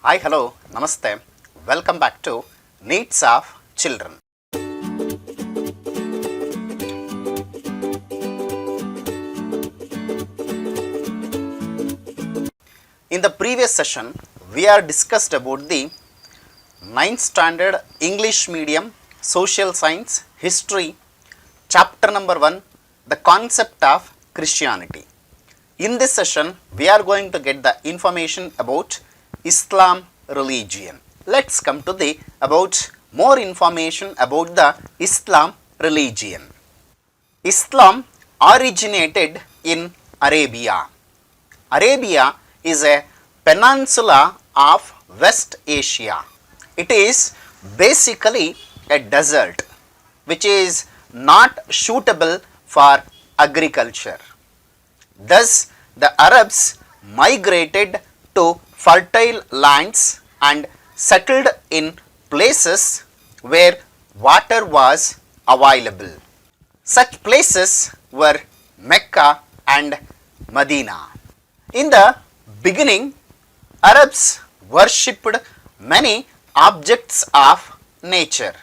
Hi, hello, namaste. Welcome back to Needs of Children. In the previous session, we are discussed about the 9th standard English medium social science history chapter number 1, the concept of Christianity. In this session, we are going to get the information about Islam religion. Let's come to the about more information about the Islam religion. Islam originated in Arabia. Arabia is a peninsula of West Asia. It is basically a desert which is not suitable for agriculture. Thus, the Arabs migrated to fertile lands and settled in places where water was available. Such places were Mecca and Medina. In the beginning, Arabs worshipped many objects of nature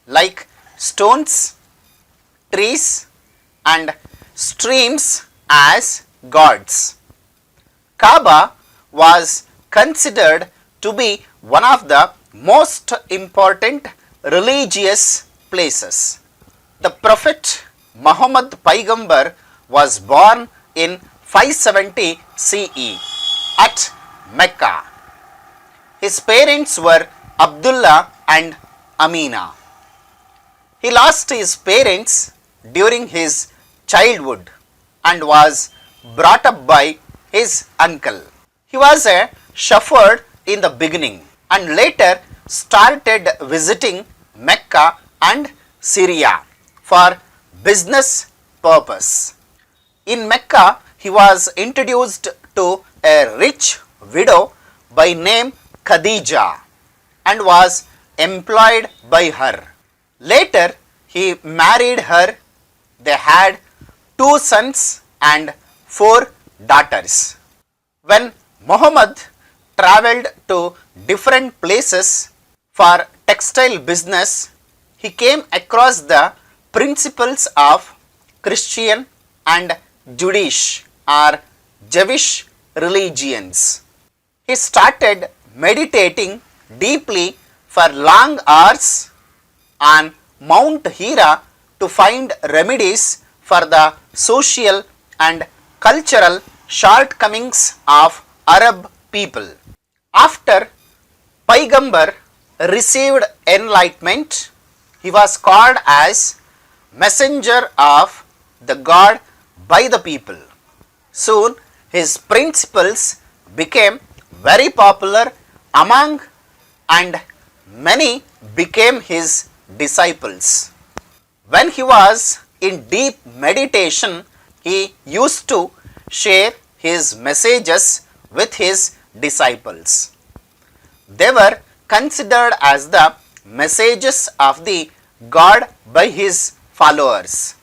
like stones, trees and streams as gods. Kaaba was considered to be one of the most important religious places. The Prophet Muhammad Paigambar was born in 570 CE at Mecca. His parents were Abdullah and Amina. He lost his parents during his childhood and was brought up by his uncle. He was a shepherd in the beginning and later started visiting Mecca and Syria for business purpose. In Mecca, he was introduced to a rich widow by name Khadija and was employed by her. Later, he married her. They had 2 sons and 4 daughters. When Muhammad travelled to different places for textile business, he came across the principles of Christian and Jewish or Jewish religions. He started meditating deeply for long hours on Mount Hira to find remedies for the social and cultural shortcomings of Arab people. After Paigambar received enlightenment, he was called as messenger of the God by the people. Soon his principles became very popular among and many became his disciples. When he was in deep meditation, he used to share his messages with his disciples. They were considered as the messages of the God by his followers.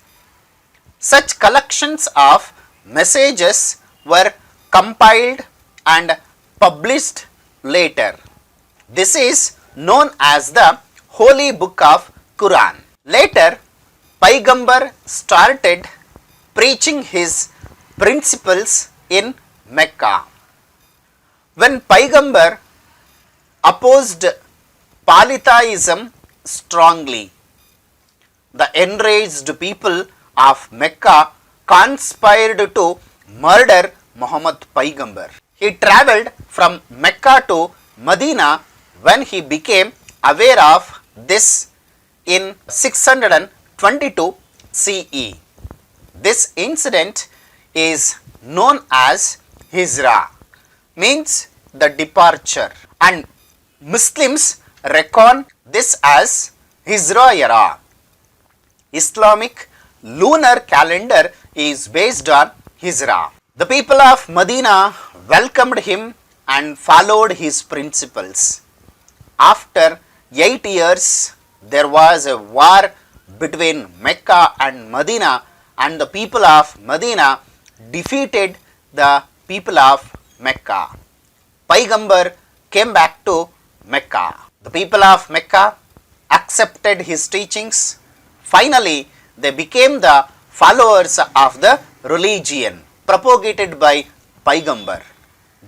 Such collections of messages were compiled and published later. This is known as the Holy Book of Quran. Later, Paigambar started preaching his principles in Mecca. When Paigambar opposed polytheism strongly, the enraged people of Mecca conspired to murder Muhammad Paigambar. He travelled from Mecca to Medina when he became aware of this in 622 CE. This incident is known as Hijra, means the departure, and Muslims reckon this as Hijra era. Islamic lunar calendar is based on Hijra. The people of Medina welcomed him and followed his principles. After 8 years, there was a war between Mecca and Medina, and the people of Medina defeated the people of Mecca. Paigambar came back to Mecca. The people of Mecca accepted his teachings. Finally, they became the followers of the religion propagated by Paigambar.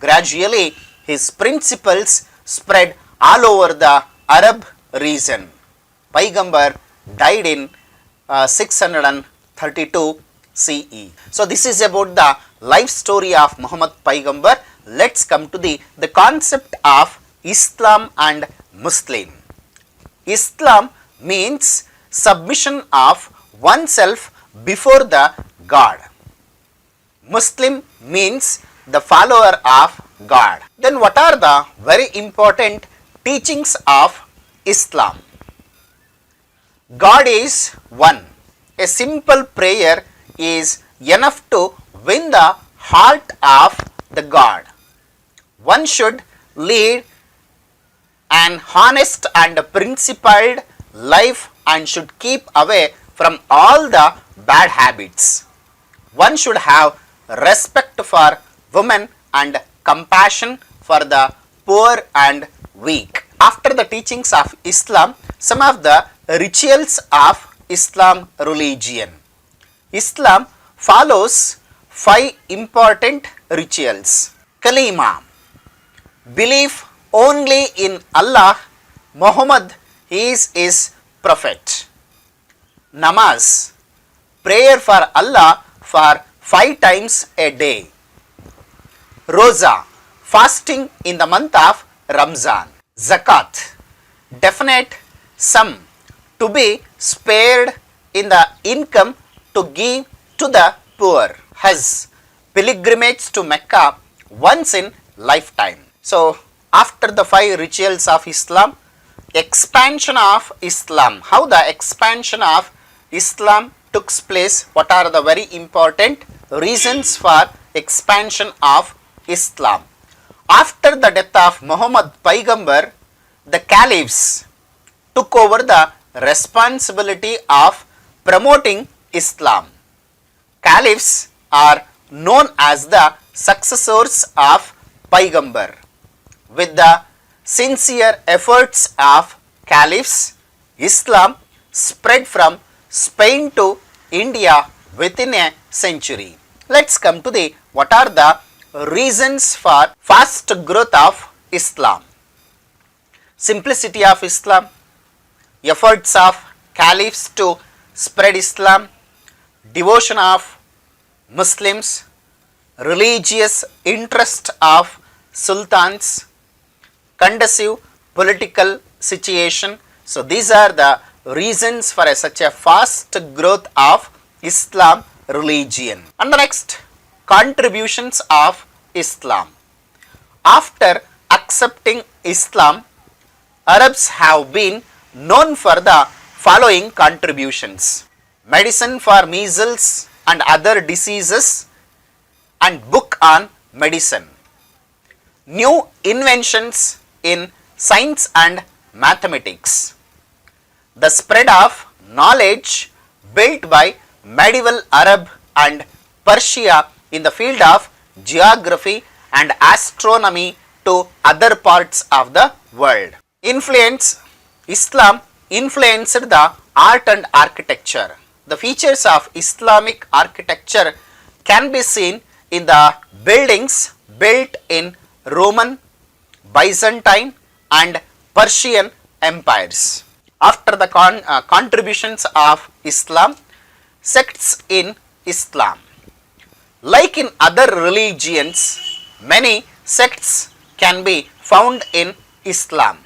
Gradually, his principles spread all over the Arab region. Paigambar died in 632 CE. So this is about the life story of Muhammad Paigambar. Let's come to the concept of Islam and Muslim. Islam means submission of oneself before the God. Muslim means the follower of God. Then what are the very important teachings of Islam? God is one. A simple prayer is enough to win the heart of the God. One should lead an honest and principled life and should keep away from all the bad habits. One should have respect for women and compassion for the poor and weak. After the teachings of Islam, some of the rituals of Islam religion. Islam follows 5 important rituals. Kalima, belief only in Allah, Muhammad is his prophet. Namaz, prayer for Allah for 5 times a day. Roza, fasting in the month of Ramzan. Zakat, definite sum to be spared in the income to give to the poor. Hajj, pilgrimage to Mecca once in lifetime. So after the 5 rituals of Islam, expansion of Islam. How the expansion of Islam took place? What are the very important reasons for expansion of Islam? After the death of Muhammad Paigambar, the caliphs took over the responsibility of promoting Islam. Caliphs are known as the successors of Paigambar. With the sincere efforts of caliphs, Islam spread from Spain to India within a century. Let's come to the what are the reasons for fast growth of Islam. Simplicity of Islam, efforts of caliphs to spread Islam, devotion of Muslims, religious interest of sultans, conducive political situation. So these are the reasons for such a fast growth of Islam religion. And the next, contributions of Islam. After accepting Islam, Arabs have been known for the following contributions. Medicine for measles and other diseases and book on medicine. New inventions in science and mathematics. The spread of knowledge built by medieval Arab and Persia in the field of geography and astronomy to other parts of the world. Influence, Islam influenced the art and architecture. The features of Islamic architecture can be seen in the buildings built in Roman, Byzantine and Persian empires. After the contributions of Islam, sects in Islam. Like in other religions, many sects can be found in Islam.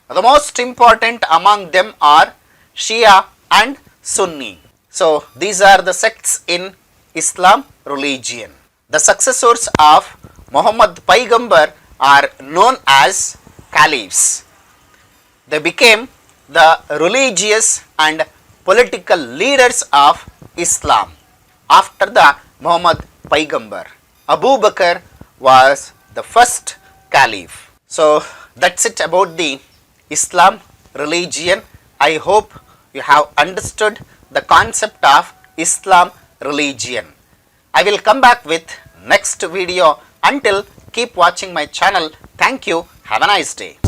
The most important among them are Shia and Sunni. So these are the sects in Islam religion. The successors of Muhammad Paigambar are known as caliphs. They became the religious and political leaders of Islam after the Muhammad Paigambar. Abu Bakr was the first caliph. So that's it about the Islam religion. I hope you have understood the concept of Islam religion. I will come back with next video. Until, keep watching my channel. Thank you. Have a nice day.